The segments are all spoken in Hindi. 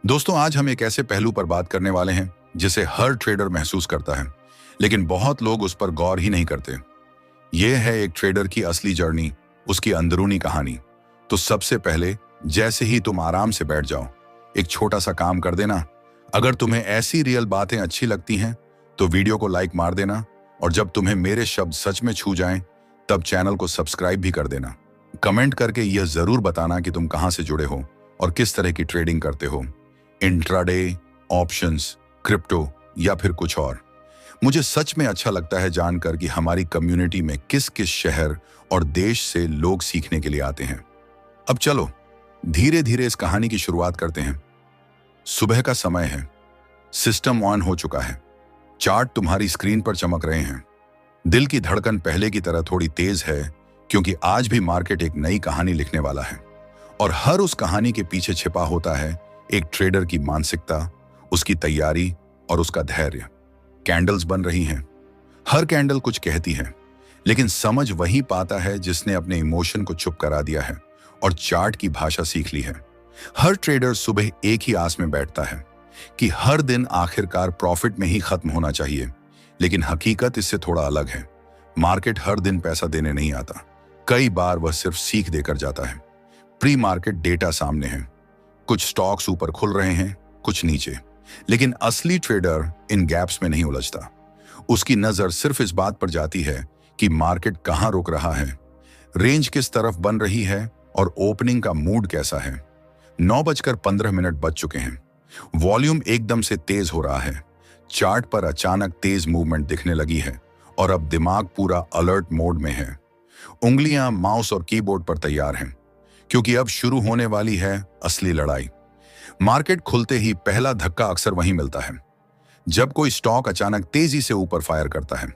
दोस्तों, आज हम एक ऐसे पहलू पर बात करने वाले हैं जिसे हर ट्रेडर महसूस करता है, लेकिन बहुत लोग उस पर गौर ही नहीं करते। यह है एक ट्रेडर की असली जर्नी, उसकी अंदरूनी कहानी। तो सबसे पहले, जैसे ही तुम आराम से बैठ जाओ, एक छोटा सा काम कर देना। अगर तुम्हें ऐसी रियल बातें अच्छी लगती हैं तो वीडियो को लाइक मार देना, और जब तुम्हें मेरे शब्द सच में छू जाएं तब चैनल को सब्सक्राइब भी कर देना। कमेंट करके यह जरूर बताना कि तुम कहां से जुड़े हो और किस तरह की ट्रेडिंग करते हो, इंट्राडे, ऑप्शंस, क्रिप्टो या फिर कुछ और। मुझे सच में अच्छा लगता है जानकर कि हमारी कम्युनिटी में किस किस शहर और देश से लोग सीखने के लिए आते हैं। अब चलो धीरे धीरे इस कहानी की शुरुआत करते हैं। सुबह का समय है, सिस्टम ऑन हो चुका है, चार्ट तुम्हारी स्क्रीन पर चमक रहे हैं। दिल की धड़कन पहले की तरह थोड़ी तेज है, क्योंकि आज भी मार्केट एक नई कहानी लिखने वाला है। और हर उस कहानी के पीछे छिपा होता है एक ट्रेडर की मानसिकता, उसकी तैयारी और उसका धैर्य। कैंडल्स बन रही हैं, हर कैंडल कुछ कहती है, लेकिन समझ वही पाता है जिसने अपने इमोशन को चुप करा दिया है और चार्ट की भाषा सीख ली है। हर ट्रेडर सुबह एक ही आस में बैठता है कि हर दिन आखिरकार प्रॉफिट में ही खत्म होना चाहिए, लेकिन हकीकत इससे थोड़ा अलग है। मार्केट हर दिन पैसा देने नहीं आता, कई बार वह सिर्फ सीख देकर जाता है। प्री मार्केट डेटा सामने है, कुछ स्टॉक्स ऊपर खुल रहे हैं, कुछ नीचे, लेकिन असली ट्रेडर इन गैप्स में नहीं उलझता। उसकी नजर सिर्फ इस बात पर जाती है कि मार्केट कहां रुक रहा है, रेंज किस तरफ बन रही है और ओपनिंग का मूड कैसा है। 9:15 बज चुके हैं, वॉल्यूम एकदम से तेज हो रहा है, चार्ट पर अचानक तेज मूवमेंट दिखने लगी है और अब दिमाग पूरा अलर्ट मोड में है। उंगलियां माउस और कीबोर्ड पर तैयार हैं, क्योंकि अब शुरू होने वाली है असली लड़ाई। मार्केट खुलते ही पहला धक्का अक्सर वहीं मिलता है, जब कोई स्टॉक अचानक तेजी से ऊपर फायर करता है।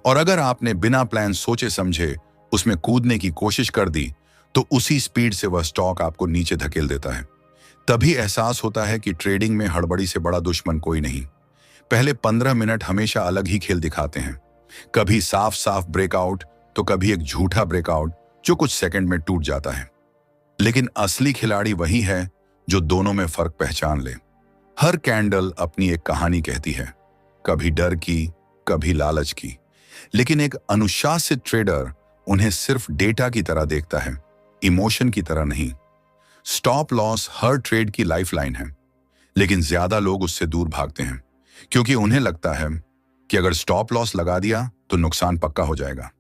और अगर आपने बिना प्लान सोचे समझे उसमें कूदने की कोशिश कर दी, तो उसी स्पीड से वह स्टॉक आपको नीचे धकेल देता है। तभी एहसास होता है कि ट्रेडिंग में हड़बड़ी से बड़ा दुश्मन कोई नहीं। पहले 15 मिनट हमेशा अलग ही खेल दिखाते हैं, कभी साफ साफ ब्रेकआउट तो कभी एक झूठा ब्रेकआउट जो कुछ सेकंड में टूट जाता है। लेकिन असली खिलाड़ी वही है जो दोनों में फर्क पहचान ले। हर कैंडल अपनी एक कहानी कहती है, कभी डर की, कभी लालच की, लेकिन एक अनुशासित ट्रेडर उन्हें सिर्फ डेटा की तरह देखता है, इमोशन की तरह नहीं। स्टॉप लॉस हर ट्रेड की लाइफलाइन है, लेकिन ज्यादा लोग उससे दूर भागते हैं, क्योंकि उन्हें लगता है कि अगर स्टॉप लॉस लगा दिया तो नुकसान पक्का हो जाएगा।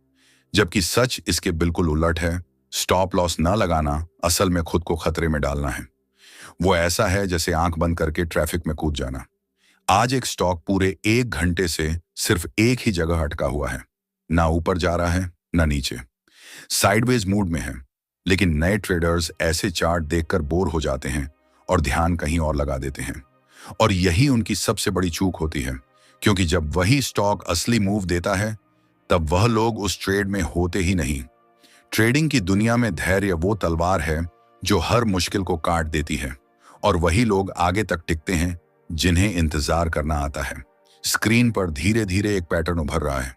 जबकि सच इसके बिल्कुल उलट है। स्टॉप लॉस न लगाना असल में खुद को खतरे में डालना है। वो ऐसा है जैसे आंख बंद करके ट्रैफिक में कूद जाना। आज एक स्टॉक पूरे 1 घंटे से सिर्फ एक ही जगह अटका हुआ है, ना ऊपर जा रहा है ना नीचे, साइडवेज मूड में है। लेकिन नए ट्रेडर्स ऐसे चार्ट देखकर बोर हो जाते हैं और ध्यान कहीं और लगा देते हैं। और यही उनकी सबसे बड़ी चूक होती है, क्योंकि जब वही स्टॉक असली मूव देता है तब वह लोग उस ट्रेड में होते ही नहीं। ट्रेडिंग की दुनिया में धैर्य वो तलवार है जो हर मुश्किल को काट देती है, और वही लोग आगे तक टिकते हैं जिन्हें इंतजार करना आता है। स्क्रीन पर धीरे धीरे एक पैटर्न उभर रहा है,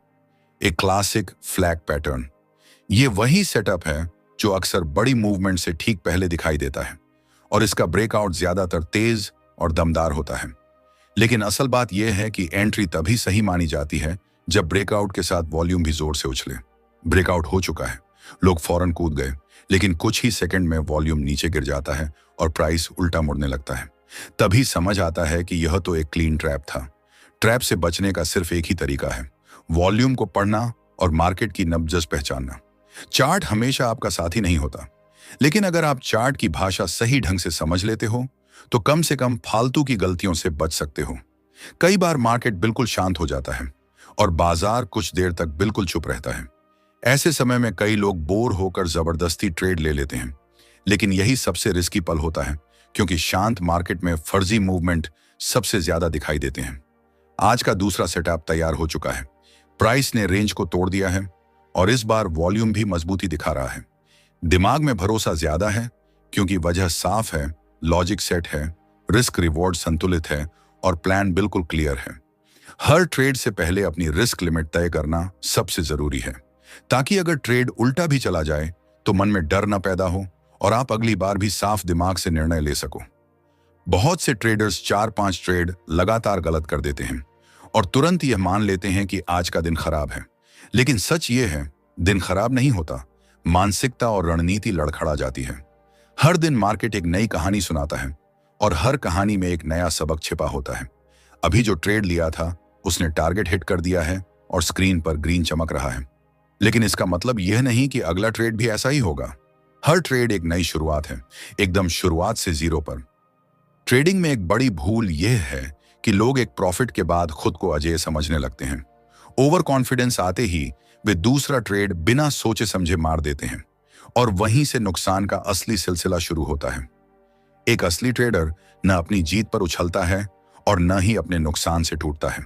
एक क्लासिक फ्लैग पैटर्न। ये वही सेटअप है जो अक्सर बड़ी मूवमेंट से ठीक पहले दिखाई देता है, और इसका ब्रेकआउट ज्यादातर तेज और दमदार होता है। लेकिन असल बात यह है कि एंट्री तभी सही मानी जाती है जब ब्रेकआउट के साथ वॉल्यूम भी जोर से उछले। ब्रेकआउट हो चुका है, लोग फौरन कूद गए, लेकिन कुछ ही सेकंड में वॉल्यूम नीचे गिर जाता है और प्राइस उल्टा मुड़ने लगता है। तभी समझ आता है कि यह तो एक क्लीन ट्रैप था। ट्रैप से बचने का सिर्फ एक ही तरीका है, वॉल्यूम को पढ़ना और मार्केट की नब्ज पहचानना। चार्ट हमेशा आपका साथी नहीं होता, लेकिन अगर आप चार्ट की भाषा सही ढंग से समझ लेते हो तो कम से कम फालतू की गलतियों से बच सकते हो। कई बार मार्केट बिल्कुल शांत हो जाता है और बाजार कुछ देर तक बिल्कुल चुप रहता है। ऐसे समय में कई लोग बोर होकर जबरदस्ती ट्रेड ले लेते हैं, लेकिन यही सबसे रिस्की पल होता है, क्योंकि शांत मार्केट में फर्जी मूवमेंट सबसे ज्यादा दिखाई देते हैं। आज का दूसरा सेटअप तैयार हो चुका है, प्राइस ने रेंज को तोड़ दिया है और इस बार वॉल्यूम भी मजबूती दिखा रहा है। दिमाग में भरोसा ज्यादा है, क्योंकि वजह साफ है, लॉजिक सेट है, रिस्क रिवॉर्ड संतुलित है और प्लान बिल्कुल क्लियर है। हर ट्रेड से पहले अपनी रिस्क लिमिट तय करना सबसे जरूरी है, ताकि अगर ट्रेड उल्टा भी चला जाए तो मन में डर न पैदा हो और आप अगली बार भी साफ दिमाग से निर्णय ले सको। बहुत से ट्रेडर्स 4-5 ट्रेड लगातार गलत कर देते हैं और तुरंत यह मान लेते हैं कि आज का दिन खराब है। लेकिन सच ये है, दिन खराब नहीं होता, मानसिकता और रणनीति लड़खड़ा जाती है। हर दिन मार्केट एक नई कहानी सुनाता है और हर कहानी में एक नया सबक छिपा होता है। अभी जो ट्रेड लिया था उसने टारगेट हिट कर दिया है और स्क्रीन पर ग्रीन चमक रहा है, लेकिन इसका मतलब यह नहीं कि अगला ट्रेड भी ऐसा ही होगा। हर ट्रेड एक नई शुरुआत है, एकदम शुरुआत से जीरो पर। ट्रेडिंग में एक बड़ी भूल यह है कि लोग एक प्रॉफिट के बाद खुद को अजेय समझने लगते हैं। ओवर कॉन्फिडेंस आते ही वे दूसरा ट्रेड बिना सोचे समझे मार देते हैं और वहीं से नुकसान का असली सिलसिला शुरू होता है। एक असली ट्रेडर न अपनी जीत पर उछलता है और न ही अपने नुकसान से टूटता है।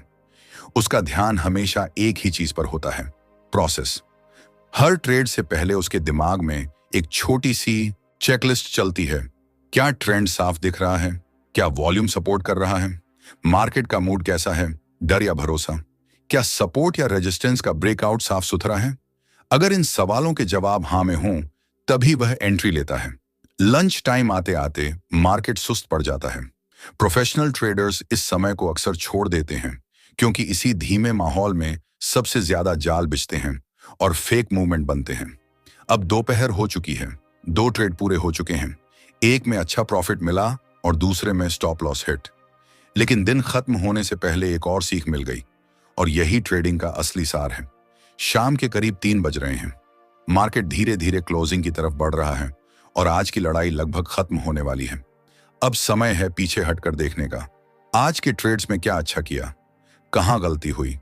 उसका ध्यान हमेशा एक ही चीज पर होता है, प्रोसेस। हर ट्रेड से पहले उसके दिमाग में एक छोटी सी चेकलिस्ट चलती है। क्या ट्रेंड साफ दिख रहा है? क्या वॉल्यूम सपोर्ट कर रहा है? मार्केट का मूड कैसा है? डर या भरोसा? क्या सपोर्ट या रेजिस्टेंस का ब्रेकआउट साफ सुथरा है? अगर इन सवालों के जवाब हाँ में हों, तभी वह एंट्री लेता है। लंच टाइम आते आते मार्केट सुस्त पड़ जाता है। प्रोफेशनल ट्रेडर्स इस समय को अक्सर छोड़ देते हैं क्योंकि इसी धीमे माहौल में सबसे ज्यादा जाल बिछते हैं और फेक मूवमेंट बनते हैं। अब दोपहर हो चुकी है, 2 ट्रेड पूरे हो चुके हैं। एक में अच्छा प्रॉफिट मिला और दूसरे में स्टॉप लॉस हिट। लेकिन दिन खत्म होने से पहले एक और सीख मिल गई और यही ट्रेडिंग का असली सार है। शाम के करीब 3 बज रहे हैं। मार्केट धीरे धीरे क्लोजिंग की तरफ बढ़ रहा है और आज की लड़ाई लगभग खत्म होने वाली है। अब समय है पीछे हटकर देखने का। आज के ट्रेड्स में क्या अच्छा किया, कहां गलती हुई,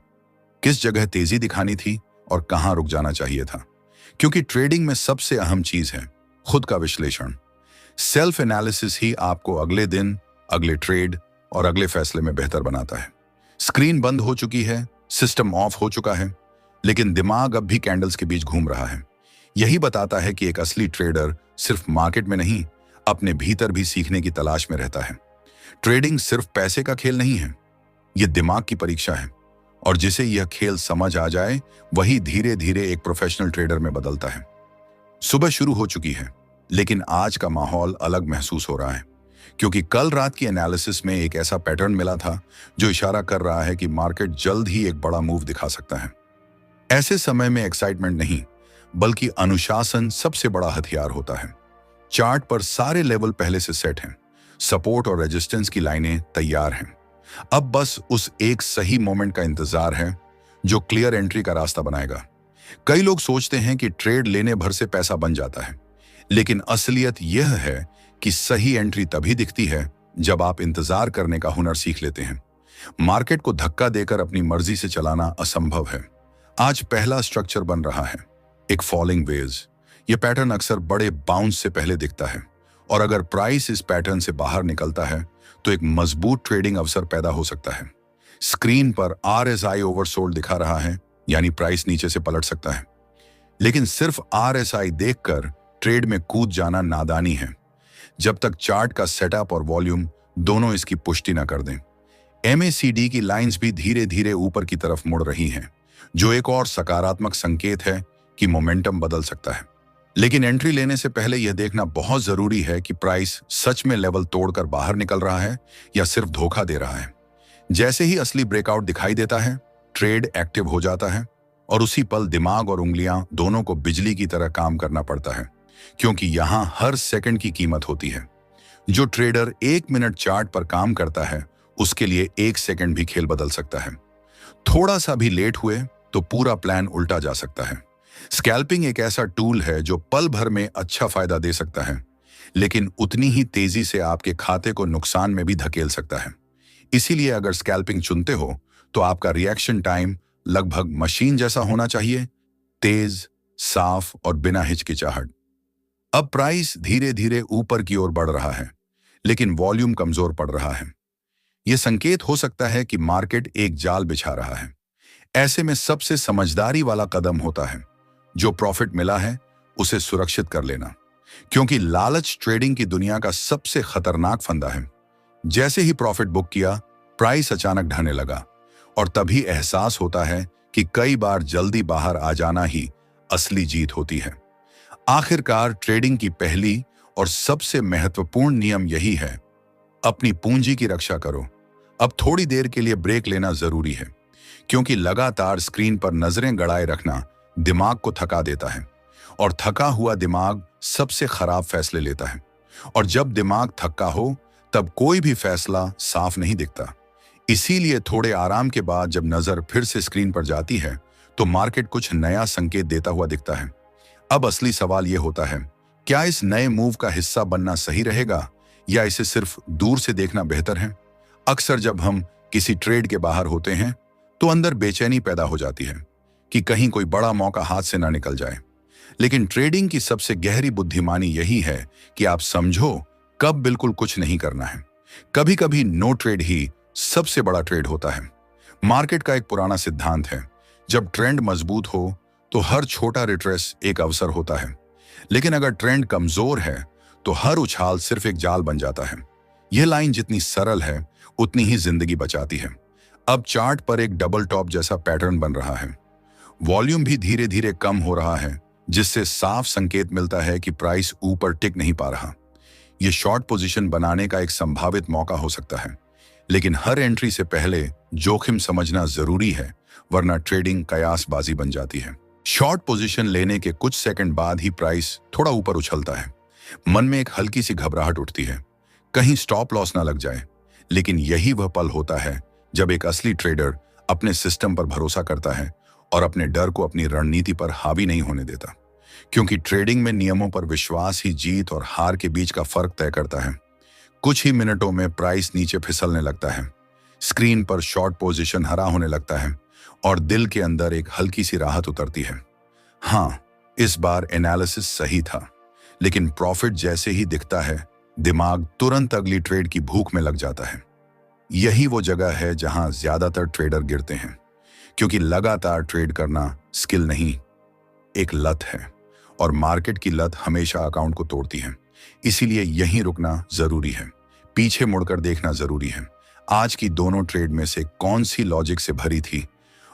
किस जगह तेजी दिखानी थी और कहां रुक जाना चाहिए था। क्योंकि ट्रेडिंग में सबसे अहम चीज है खुद का विश्लेषण। सेल्फ एनालिसिस ही आपको अगले दिन, अगले ट्रेड और अगले फैसले में बेहतर बनाता है। स्क्रीन बंद हो चुकी है, सिस्टम ऑफ हो चुका है, लेकिन दिमाग अब भी कैंडल्स के बीच घूम रहा है। यही बताता है कि एक असली ट्रेडर सिर्फ मार्केट में नहीं, अपने भीतर भी सीखने की तलाश में रहता है। ट्रेडिंग सिर्फ पैसे का खेल नहीं है, यह दिमाग की परीक्षा है और जिसे यह खेल समझ आ जाए वही धीरे धीरे एक प्रोफेशनल ट्रेडर में बदलता है। सुबह शुरू हो चुकी है, लेकिन आज का माहौल अलग महसूस हो रहा है क्योंकि कल रात की एनालिसिस में एक ऐसा पैटर्न मिला था जो इशारा कर रहा है कि मार्केट जल्द ही एक बड़ा मूव दिखा सकता है। ऐसे समय में एक्साइटमेंट नहीं, बल्कि अनुशासन सबसे बड़ा हथियार होता है। चार्ट पर सारे लेवल पहले से सेट हैं, सपोर्ट और रेजिस्टेंस की लाइनें तैयार हैं। अब बस उस एक सही मोमेंट का इंतजार है जो क्लियर एंट्री का रास्ता बनाएगा। कई लोग सोचते हैं कि ट्रेड लेने भर से पैसा बन जाता है, लेकिन असलियत यह है कि सही एंट्री तभी दिखती है जब आप इंतजार करने का हुनर सीख लेते हैं। मार्केट को धक्का देकर अपनी मर्जी से चलाना असंभव है। आज पहला स्ट्रक्चर बन रहा है, एक फॉलिंग वेज। यह पैटर्न अक्सर बड़े बाउंस से पहले दिखता है और अगर प्राइस इस पैटर्न से बाहर निकलता है तो एक मजबूत ट्रेडिंग अवसर पैदा हो सकता है। स्क्रीन पर RSI ओवरसोल्ड दिखा रहा है, यानी प्राइस नीचे से पलट सकता है। लेकिन सिर्फ RSI देखकर ट्रेड में कूद जाना नादानी है, जब तक चार्ट का सेटअप और वॉल्यूम दोनों इसकी पुष्टि न कर दें। MACD की लाइंस भी धीरे धीरे ऊपर की तरफ मुड़ रही हैं, जो एक और सकारात्मक संकेत है कि मोमेंटम बदल सकता है। लेकिन एंट्री लेने से पहले यह देखना बहुत जरूरी है कि प्राइस सच में लेवल तोड़कर बाहर निकल रहा है या सिर्फ धोखा दे रहा है। जैसे ही असली ब्रेकआउट दिखाई देता है, ट्रेड एक्टिव हो जाता है और उसी पल दिमाग और उंगलियां दोनों को बिजली की तरह काम करना पड़ता है, क्योंकि यहां हर सेकंड की कीमत होती है। जो ट्रेडर 1 मिनट चार्ट पर काम करता है, उसके लिए 1 सेकंड भी खेल बदल सकता है। थोड़ा सा भी लेट हुए तो पूरा प्लान उल्टा जा सकता है। स्कैल्पिंग एक ऐसा टूल है जो पल भर में अच्छा फायदा दे सकता है, लेकिन उतनी ही तेजी से आपके खाते को नुकसान में भी धकेल सकता है। इसीलिए अगर स्कैल्पिंग चुनते हो तो आपका रिएक्शन टाइम लगभग मशीन जैसा होना चाहिए, तेज, साफ और बिना हिचकिचाहट। अब प्राइस धीरे धीरे ऊपर की ओर बढ़ रहा है, लेकिन वॉल्यूम कमजोर पड़ रहा है। यह संकेत हो सकता है कि मार्केट एक जाल बिछा रहा है। ऐसे में सबसे समझदारी वाला कदम होता है जो प्रॉफिट मिला है उसे सुरक्षित कर लेना, क्योंकि लालच ट्रेडिंग की दुनिया का सबसे खतरनाक फंदा है। जैसे ही प्रॉफिट बुक किया, प्राइस अचानक ढहने लगा और तभी एहसास होता है कि कई बार जल्दी बाहर आ जाना ही असली जीत होती है। आखिरकार ट्रेडिंग की पहली और सबसे महत्वपूर्ण नियम यही है, अपनी पूंजी की रक्षा करो। अब थोड़ी देर के लिए ब्रेक लेना जरूरी है, क्योंकि लगातार स्क्रीन पर नजरें गड़ाए रखना दिमाग को थका देता है, और थका हुआ दिमाग सबसे खराब फैसले लेता है। और जब दिमाग थका हो तब कोई भी फैसला साफ नहीं दिखता। इसीलिए थोड़े आराम के बाद जब नजर फिर से स्क्रीन पर जाती है तो मार्केट कुछ नया संकेत देता हुआ दिखता है। अब असली सवाल यह होता है, क्या इस नए मूव का हिस्सा बनना सही रहेगा या इसे सिर्फ दूर से देखना बेहतर है? अक्सर जब हम किसी ट्रेड के बाहर होते हैं तो अंदर बेचैनी पैदा हो जाती है कि कहीं कोई बड़ा मौका हाथ से ना निकल जाए। लेकिन ट्रेडिंग की सबसे गहरी बुद्धिमानी यही है कि आप समझो कब बिल्कुल कुछ नहीं करना है। कभी कभी नो ट्रेड ही सबसे बड़ा ट्रेड होता है। मार्केट का एक पुराना सिद्धांत है, जब ट्रेंड मजबूत हो तो हर छोटा रिट्रेस एक अवसर होता है, लेकिन अगर ट्रेंड कमजोर है तो हर उछाल सिर्फ एक जाल बन जाता है। यह लाइन जितनी सरल है उतनी ही जिंदगी बचाती है। अब चार्ट पर एक डबल टॉप जैसा पैटर्न बन रहा है। वॉल्यूम भी धीरे धीरे कम हो रहा है, जिससे साफ संकेत मिलता है कि प्राइस ऊपर टिक नहीं पा रहा। यह शॉर्ट पोजीशन बनाने का एक संभावित मौका हो सकता है, लेकिन हर एंट्री से पहले जोखिम समझना जरूरी है, वरना ट्रेडिंग कयासबाजी बन जाती है। शॉर्ट पोजीशन लेने के कुछ सेकंड बाद ही प्राइस थोड़ा ऊपर उछलता है। मन में एक हल्की सी घबराहट उठती है, कहीं स्टॉप लॉस ना लग जाए। लेकिन यही वह पल होता है जब एक असली ट्रेडर अपने सिस्टम पर भरोसा करता है और अपने डर को अपनी रणनीति पर हावी नहीं होने देता, क्योंकि ट्रेडिंग में नियमों पर विश्वास ही जीत और हार के बीच का फर्क तय करता है। कुछ ही मिनटों में प्राइस नीचे फिसलने लगता है, स्क्रीन पर शॉर्ट पोजीशन हरा होने लगता है और दिल के अंदर एक हल्की सी राहत उतरती है। हाँ, इस बार एनालिसिस सही था, लेकिन प्रॉफिट जैसे ही दिखता है दिमाग तुरंत अगली ट्रेड की भूख में लग जाता है। यही वो जगह है जहां ज्यादातर ट्रेडर गिरते हैं, क्योंकि लगातार ट्रेड करना स्किल नहीं, एक लत है, और मार्केट की लत हमेशा अकाउंट को तोड़ती है। इसीलिए यहीं रुकना जरूरी है, पीछे मुड़कर देखना जरूरी है। आज की दोनों ट्रेड में से कौन सी लॉजिक से भरी थी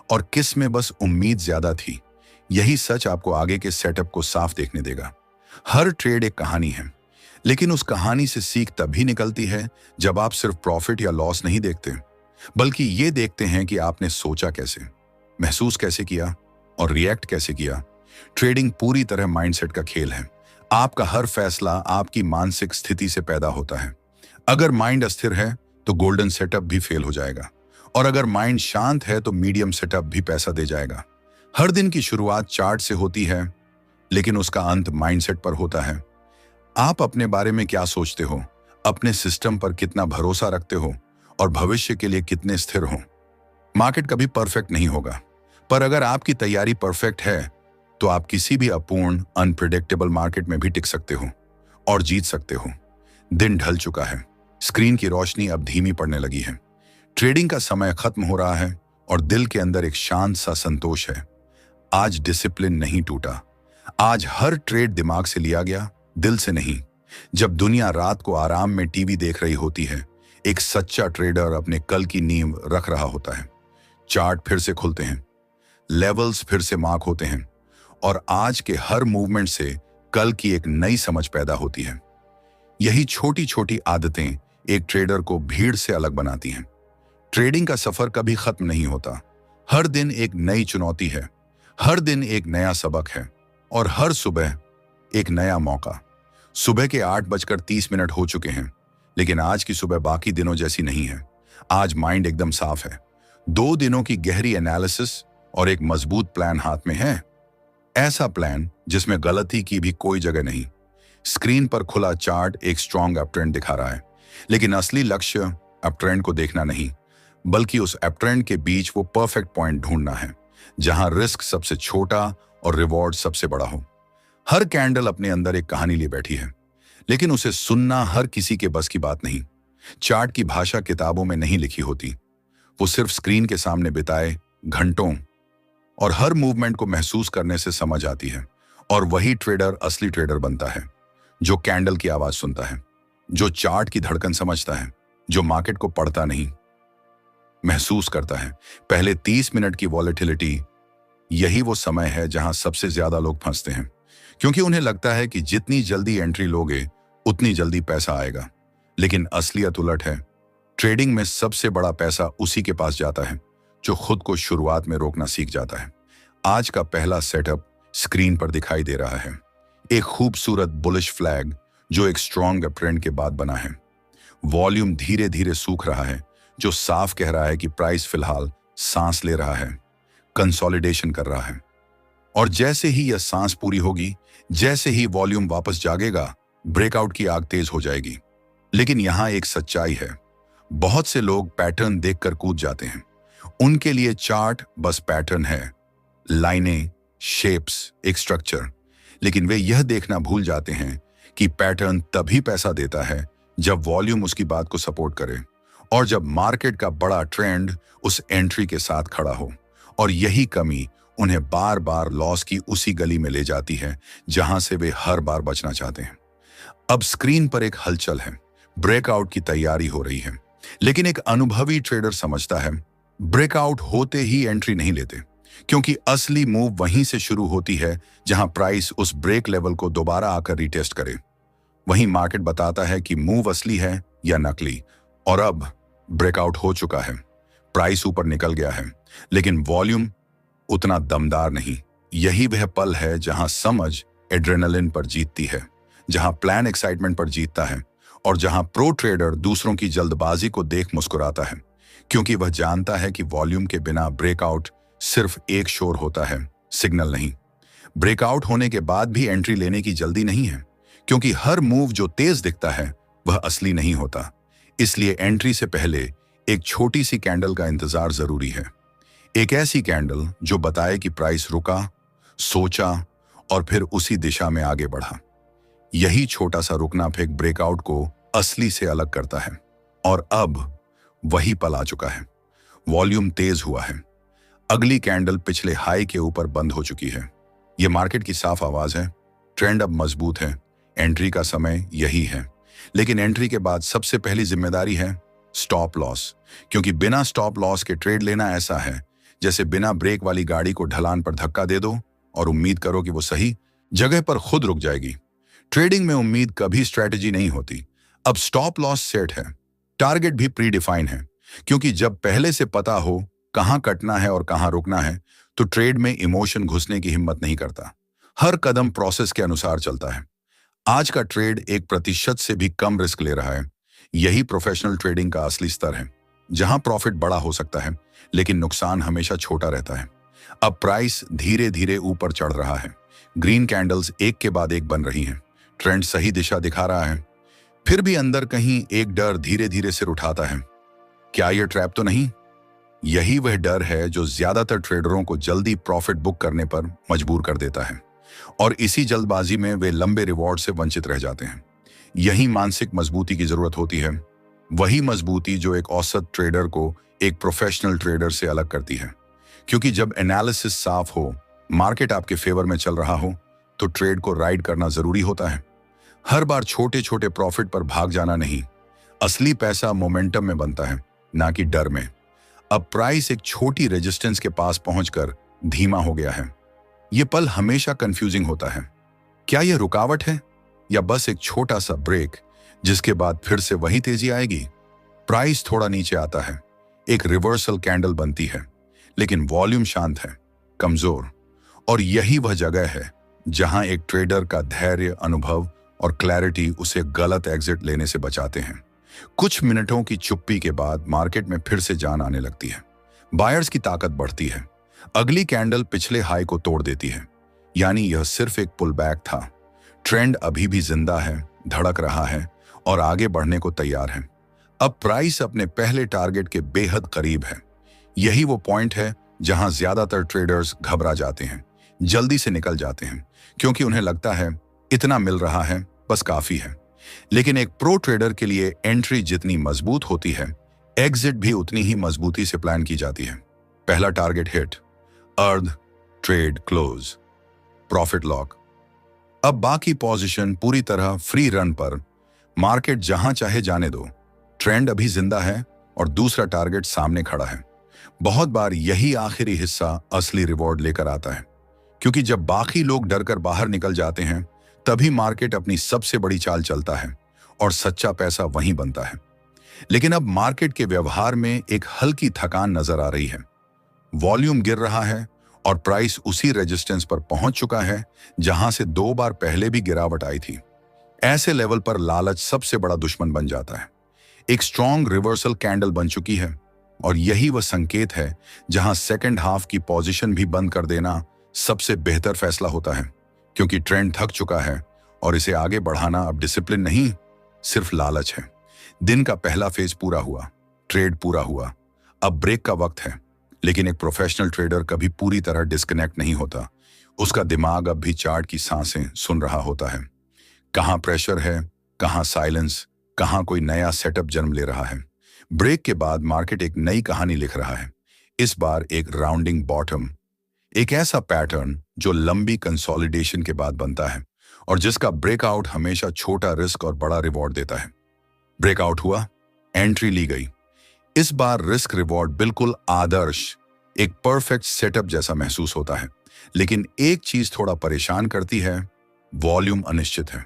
और किस में बस उम्मीद ज्यादा थी, यही सच आपको आगे के सेटअप को साफ देखने देगा। हर ट्रेड एक कहानी है, लेकिन उस कहानी से सीख तभी निकलती है जब आप सिर्फ प्रॉफिट या लॉस नहीं देखते, बल्कि ये देखते हैं कि आपने सोचा कैसे, महसूस कैसे किया और रिएक्ट कैसे किया। ट्रेडिंग पूरी तरह माइंडसेट का खेल है। आपका हर फैसला आपकी मानसिक स्थिति से पैदा होता है। अगर माइंड अस्थिर है तो गोल्डन सेटअप भी फेल हो जाएगा, और अगर माइंड शांत है तो मीडियम सेटअप भी पैसा दे जाएगा। हर दिन की शुरुआत चार्ट से होती है, लेकिन उसका अंत माइंडसेट पर होता है। आप अपने बारे में क्या सोचते हो, अपने सिस्टम पर कितना भरोसा रखते हो और भविष्य के लिए कितने स्थिर हो। मार्केट कभी परफेक्ट नहीं होगा, पर अगर आपकी तैयारी परफेक्ट है तो आप किसी भी अपूर्ण अनप्रिडिक्टेबल मार्केट में भी टिक सकते हो और जीत सकते हो। दिन ढल चुका है, स्क्रीन की रोशनी अब धीमी पड़ने लगी है, ट्रेडिंग का समय खत्म हो रहा है और दिल के अंदर एक शांत सा संतोष है। आज डिसिप्लिन नहीं टूटा, आज हर ट्रेड दिमाग से लिया गया, दिल से नहीं। जब दुनिया रात को आराम में टीवी देख रही होती है, एक सच्चा ट्रेडर अपने कल की नींव रख रहा होता है। चार्ट फिर से खुलते हैं, लेवल्स फिर से मार्क होते हैं, और आज के हर मूवमेंट से कल की एक नई समझ पैदा होती है। यही छोटी छोटी आदतें एक ट्रेडर को भीड़ से अलग बनाती हैं। ट्रेडिंग का सफर कभी खत्म नहीं होता, हर दिन एक नई चुनौती है, हर दिन एक नया सबक है, और हर सुबह एक नया मौका। सुबह के 8:30 हो चुके हैं, लेकिन आज की सुबह बाकी दिनों जैसी नहीं है। आज माइंड एकदम साफ है, 2 दिनों की गहरी एनालिसिस और एक मजबूत प्लान हाथ में है। ऐसा प्लान जिसमें गलती की भी कोई जगह नहीं। स्क्रीन पर खुला चार्ट एक स्ट्रॉन्ग अपट्रेंड दिखा रहा है, लेकिन असली लक्ष्य अपट्रेंड को देखना नहीं, बल्कि उस अपट्रेंड के बीच वो परफेक्ट पॉइंट ढूंढना है, जहां रिस्क सबसे छोटा और रिवॉर्ड सबसे बड़ा हो। हर कैंडल अपने अंदर एक कहानी लिए बैठी है, लेकिन उसे सुनना हर किसी के बस की बात नहीं। चार्ट की भाषा किताबों में नहीं लिखी होती, वो सिर्फ स्क्रीन के सामने बिताए घंटों और हर मूवमेंट को महसूस करने से समझ आती है। और वही ट्रेडर असली ट्रेडर बनता है, जो कैंडल की आवाज सुनता है, जो चार्ट की धड़कन समझता है, जो मार्केट को पढ़ता नहीं, महसूस करता है। पहले 30 मिनट की वॉलेटिलिटी, यही वो समय है जहां सबसे ज्यादा लोग फंसते हैं, क्योंकि उन्हें लगता है कि जितनी जल्दी एंट्री लोगे उतनी जल्दी पैसा आएगा। लेकिन असलियत उलट है। ट्रेडिंग में सबसे बड़ा पैसा उसी के पास जाता है जो खुद को शुरुआत में रोकना सीख जाता है। आज का पहला सेटअप स्क्रीन पर दिखाई दे रहा है। एक खूबसूरत बुलिश फ्लैग जो एक स्ट्रॉन्ग अपट्रेंड के बाद बना है। वॉल्यूम धीरे धीरे सूख रहा है, जो साफ कह रहा है कि प्राइस फिलहाल सांस ले रहा है, कंसोलिडेशन कर रहा है। और जैसे ही यह सांस पूरी होगी, जैसे ही वॉल्यूम वापस जागेगा, ब्रेकआउट की आग तेज हो जाएगी। लेकिन यहां एक सच्चाई है। बहुत से लोग पैटर्न देखकर कूद जाते हैं। उनके लिए चार्ट बस पैटर्न है, लाइनें, शेप्स, एक स्ट्रक्चर। लेकिन वे यह देखना भूल जाते हैं कि पैटर्न तभी पैसा देता है जब वॉल्यूम उसकी बात को सपोर्ट करे और जब मार्केट का बड़ा ट्रेंड उस एंट्री के साथ खड़ा हो। और यही कमी उन्हें बार बार लॉस की उसी गली में ले जाती है जहां से वे हर बार बचना चाहते हैं। अब स्क्रीन पर एक हलचल है, ब्रेकआउट की तैयारी हो रही है। लेकिन एक अनुभवी ट्रेडर समझता है, ब्रेकआउट होते ही एंट्री नहीं लेते, क्योंकि असली मूव वहीं से शुरू होती है जहां प्राइस उस ब्रेक लेवल को दोबारा आकर रिटेस्ट करे। वहीं मार्केट बताता है कि मूव असली है या नकली। और अब ब्रेकआउट हो चुका है, प्राइस ऊपर निकल गया है, लेकिन वॉल्यूम उतना दमदार नहीं। यही वह पल है जहां समझ एड्रेनलिन पर जीतती है, जहां प्लान एक्साइटमेंट पर जीतता है और जहां प्रो ट्रेडर दूसरों की जल्दबाजी को देख मुस्कुराता है, क्योंकि वह जानता है कि वॉल्यूम के बिना ब्रेकआउट सिर्फ एक शोर होता है, सिग्नल नहीं। ब्रेकआउट होने के बाद भी एंट्री लेने की जल्दी नहीं है, क्योंकि हर मूव जो तेज दिखता है वह असली नहीं होता। इसलिए एंट्री से पहले एक छोटी सी कैंडल का इंतजार जरूरी है। एक ऐसी कैंडल जो बताए कि प्राइस रुका, सोचा और फिर उसी दिशा में आगे बढ़ा। यही छोटा सा रुकना फिर ब्रेकआउट को असली से अलग करता है। और अब वही पल आ चुका है। वॉल्यूम तेज हुआ है, अगली कैंडल पिछले हाई के ऊपर बंद हो चुकी है। यह मार्केट की साफ आवाज है, ट्रेंड अब मजबूत है, एंट्री का समय यही है। लेकिन एंट्री के बाद सबसे पहली जिम्मेदारी है स्टॉप लॉस, क्योंकि बिना स्टॉप लॉस के ट्रेड लेना ऐसा है जैसे बिना ब्रेक वाली गाड़ी को ढलान पर धक्का दे दो और उम्मीद करो कि वो सही जगह पर खुद रुक जाएगी। ट्रेडिंग में उम्मीद कभी स्ट्रैटेजी नहीं होती। अब स्टॉप लॉस सेट है, टारगेट भी प्री डिफाइन है, क्योंकि जब पहले से पता हो कहां कटना है और कहां रुकना है, तो ट्रेड में इमोशन घुसने की हिम्मत नहीं करता। हर कदम प्रोसेस के अनुसार चलता है। आज का ट्रेड 1% से भी कम रिस्क ले रहा है। यही प्रोफेशनल ट्रेडिंग का असली स्तर है, जहां प्रॉफिट बड़ा हो सकता है लेकिन नुकसान हमेशा छोटा रहता है। अब प्राइस धीरे धीरे ऊपर चढ़ रहा है, ग्रीन कैंडल्स एक के बाद एक बन रही हैं, ट्रेंड सही दिशा दिखा रहा है। फिर भी अंदर कहीं एक डर धीरे धीरे सिर उठाता है, क्या यह ट्रैप तो नहीं? यही वह डर है जो ज्यादातर ट्रेडरों को जल्दी प्रॉफिट बुक करने पर मजबूर कर देता है, और इसी जल्दबाजी में वे लंबे रिवॉर्ड से वंचित रह जाते हैं। यही मानसिक मजबूती की जरूरत होती है, वही मजबूती जो एक औसत ट्रेडर को एक प्रोफेशनल ट्रेडर से अलग करती है। क्योंकि जब एनालिसिस साफ हो, मार्केट आपके फेवर में चल रहा हो, तो ट्रेड को राइड करना जरूरी होता है। हर बार छोटे छोटे प्रॉफिट पर भाग जाना नहीं। असली पैसा मोमेंटम में बनता है, ना कि डर में। अब प्राइस एक छोटी रेजिस्टेंस के पास पहुंचकर धीमा हो गया है। यह पल हमेशा कंफ्यूजिंग होता है। क्या यह रुकावट है या बस एक छोटा सा ब्रेक जिसके बाद फिर से वही तेजी आएगी? प्राइस थोड़ा नीचे आता है, एक रिवर्सल कैंडल बनती है, लेकिन वॉल्यूम शांत है, कमजोर। और यही वह जगह है जहां एक ट्रेडर का धैर्य, अनुभव और क्लैरिटी उसे गलत एग्जिट लेने से बचाते हैं। कुछ मिनटों की चुप्पी के बाद मार्केट में फिर से जान आने लगती है। बायर्स की ताकत बढ़ती है। अगली कैंडल पिछले हाई को तोड़ देती है, यानी यह सिर्फ एक पुल बैक था। ट्रेंड अभी भी जिंदा है, धड़क रहा है और आगे बढ़ने को तैयार है। अब प्राइस अपने पहले टारगेट के बेहद करीब है। यही वो पॉइंट है जहां ज्यादातर ट्रेडर्स घबरा जाते हैं, जल्दी से निकल जाते हैं, क्योंकि उन्हें लगता है इतना मिल रहा है, बस काफी है। लेकिन एक प्रो ट्रेडर के लिए एंट्री जितनी मजबूत होती है, एग्जिट भी उतनी ही मजबूती से प्लान की जाती है। पहला टारगेट हिट, अर्ध ट्रेड क्लोज, प्रॉफिट लॉक। अब बाकी पोजीशन पूरी तरह फ्री रन पर, मार्केट जहां चाहे जाने दो। ट्रेंड अभी जिंदा है और दूसरा टारगेट सामने खड़ा है। बहुत बार यही आखिरी हिस्सा असली रिवॉर्ड लेकर आता है, क्योंकि जब बाकी लोग डरकर बाहर निकल जाते हैं, तभी मार्केट अपनी सबसे बड़ी चाल चलता है और सच्चा पैसा वहीं बनता है। लेकिन अब मार्केट के व्यवहार में एक हल्की थकान नजर आ रही है। वॉल्यूम गिर रहा है और प्राइस उसी रेजिस्टेंस पर पहुंच चुका है जहां से 2 बार पहले भी गिरावट आई थी। ऐसे लेवल पर लालच सबसे बड़ा दुश्मन बन जाता है। एक स्ट्रॉन्ग रिवर्सल कैंडल बन चुकी है और यही वह संकेत है जहां सेकंड हाफ की पोजीशन भी बंद कर देना सबसे बेहतर फैसला होता है, क्योंकि ट्रेंड थक चुका है और इसे आगे बढ़ाना अब डिसिप्लिन नहीं, सिर्फ लालच है। दिन का पहला फेज पूरा हुआ, ट्रेड पूरा हुआ, अब ब्रेक का वक्त है। लेकिन एक प्रोफेशनल ट्रेडर कभी पूरी तरह डिस्कनेक्ट नहीं होता। उसका दिमाग अब भी चार्ट की सांसें सुन रहा होता है। कहाँ प्रेशर है, कहाँ साइलेंस, कहाँ कोई नया सेटअप जन्म ले रहा है। ब्रेक के बाद मार्केट एक नई कहानी लिख रहा है। इस बार एक राउंडिंग बॉटम, एक ऐसा पैटर्न जो लंबी कंसोलिडेशन के बाद बनता है और जिसका ब्रेकआउट हमेशा छोटा रिस्क और बड़ा रिवॉर्ड देता है। ब्रेकआउट हुआ, एंट्री ली गई। इस बार रिस्क रिवॉर्ड बिल्कुल आदर्श, एक परफेक्ट सेटअप जैसा महसूस होता है। लेकिन एक चीज थोड़ा परेशान करती है, वॉल्यूम अनिश्चित है,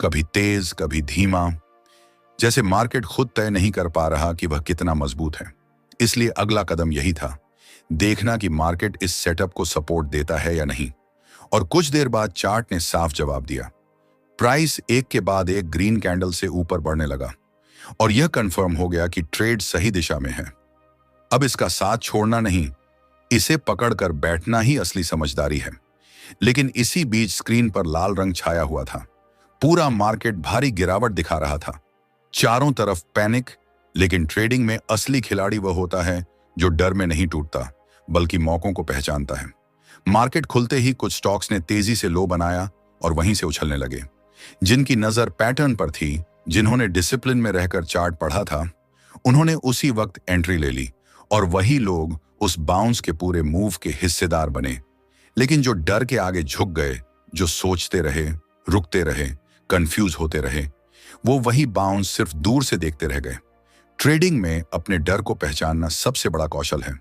कभी तेज कभी धीमा, जैसे मार्केट खुद तय नहीं कर पा रहा कि वह कितना मजबूत है। इसलिए अगला कदम यही था, देखना कि मार्केट इस सेटअप को सपोर्ट देता है या नहीं। और कुछ देर बाद चार्ट ने साफ जवाब दिया। प्राइस एक के बाद एक ग्रीन कैंडल से ऊपर बढ़ने लगा और यह कंफर्म हो गया कि ट्रेड सही दिशा में है। अब इसका साथ छोड़ना नहीं, इसे पकड़कर बैठना ही असली समझदारी है। लेकिन इसी बीच स्क्रीन पर लाल रंग छाया हुआ था। पूरा मार्केट भारी गिरावट दिखा रहा था, चारों तरफ पैनिक। लेकिन ट्रेडिंग में असली खिलाड़ी वह होता है जो डर में नहीं टूटता बल्कि मौकों को पहचानता है। मार्केट खुलते ही कुछ स्टॉक्स ने तेजी से लो बनाया और वहीं से उछलने लगे। जिनकी नजर पैटर्न पर थी, जिन्होंने डिसिप्लिन में रहकर चार्ट पढ़ा था, उन्होंने उसी वक्त एंट्री ले ली और वही लोग उस बाउंस के पूरे मूव के हिस्सेदार बने। लेकिन जो डर के आगे झुक गए, जो सोचते रहे, रुकते रहे, कंफ्यूज होते रहे, वो वही बाउंस सिर्फ दूर से देखते रह गए। ट्रेडिंग में अपने डर को पहचानना सबसे बड़ा कौशल है।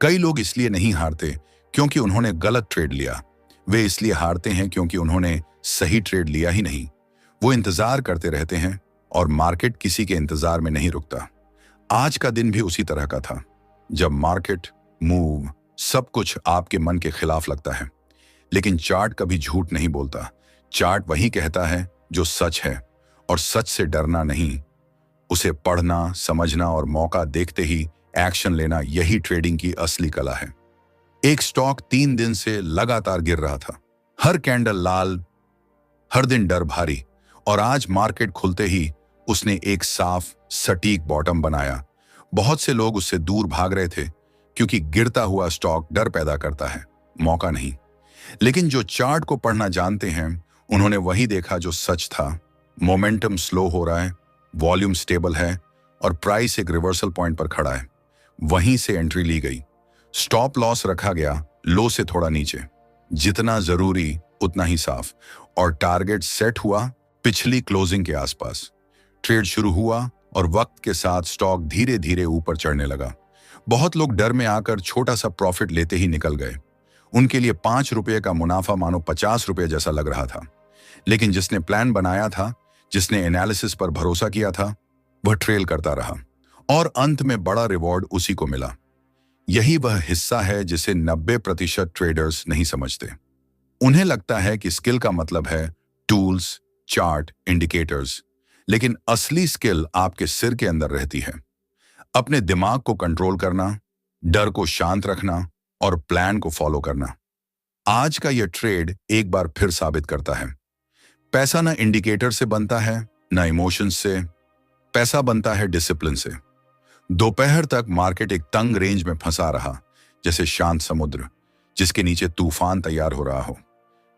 कई लोग इसलिए नहीं हारते क्योंकि उन्होंने गलत ट्रेड लिया, वे इसलिए हारते हैं क्योंकि उन्होंने सही ट्रेड लिया ही नहीं। वो इंतजार करते रहते हैं और मार्केट किसी के इंतजार में नहीं रुकता। आज का दिन भी उसी तरह का था, जब मार्केट, मूव, सब कुछ आपके मन के खिलाफ लगता है। लेकिन चार्ट कभी झूठ नहीं बोलता। चार्ट वही कहता है जो सच है, और सच से डरना नहीं, उसे पढ़ना, समझना और मौका देखते ही एक्शन लेना, यही ट्रेडिंग की असली कला है। एक स्टॉक 3 दिन से लगातार गिर रहा था, हर कैंडल लाल, हर दिन डर भारी, और आज मार्केट खुलते ही उसने एक साफ सटीक बॉटम बनाया। बहुत से लोग उससे दूर भाग रहे थे क्योंकि गिरता हुआ स्टॉक डर पैदा करता है, मौका नहीं। लेकिन जो चार्ट को पढ़ना जानते हैं, उन्होंने वही देखा जो सच था। मोमेंटम स्लो हो रहा है, वॉल्यूम स्टेबल है और प्राइस एक रिवर्सल पॉइंट पर खड़ा है। वहीं से एंट्री ली गई, स्टॉप लॉस रखा गया लो से थोड़ा नीचे, जितना जरूरी उतना ही साफ, और टारगेट सेट हुआ पिछली क्लोजिंग के आसपास। ट्रेड शुरू हुआ और वक्त के साथ स्टॉक धीरे धीरे ऊपर चढ़ने लगा। बहुत लोग डर में आकर छोटा सा प्रॉफिट लेते ही निकल गए। उनके लिए 5 रुपये का मुनाफा मानो 50 रुपये जैसा लग रहा था। लेकिन जिसने प्लान बनाया था, जिसने एनालिसिस पर भरोसा किया था, वह ट्रेल करता रहा और अंत में बड़ा रिवॉर्ड उसी को मिला। यही वह हिस्सा है जिसे 90% ट्रेडर्स नहीं समझते। उन्हें लगता है कि स्किल का मतलब है टूल्स, चार्ट, इंडिकेटर्स, लेकिन असली स्किल आपके सिर के अंदर रहती है। अपने दिमाग को कंट्रोल करना, डर को शांत रखना और प्लान को फॉलो करना। आज का यह ट्रेड एक बार फिर साबित करता है, पैसा ना इंडिकेटर से बनता है, ना इमोशंस से, पैसा बनता है डिसिप्लिन से। दोपहर तक मार्केट एक तंग रेंज में फंसा रहा, जैसे शांत समुद्र जिसके नीचे तूफान तैयार हो रहा हो।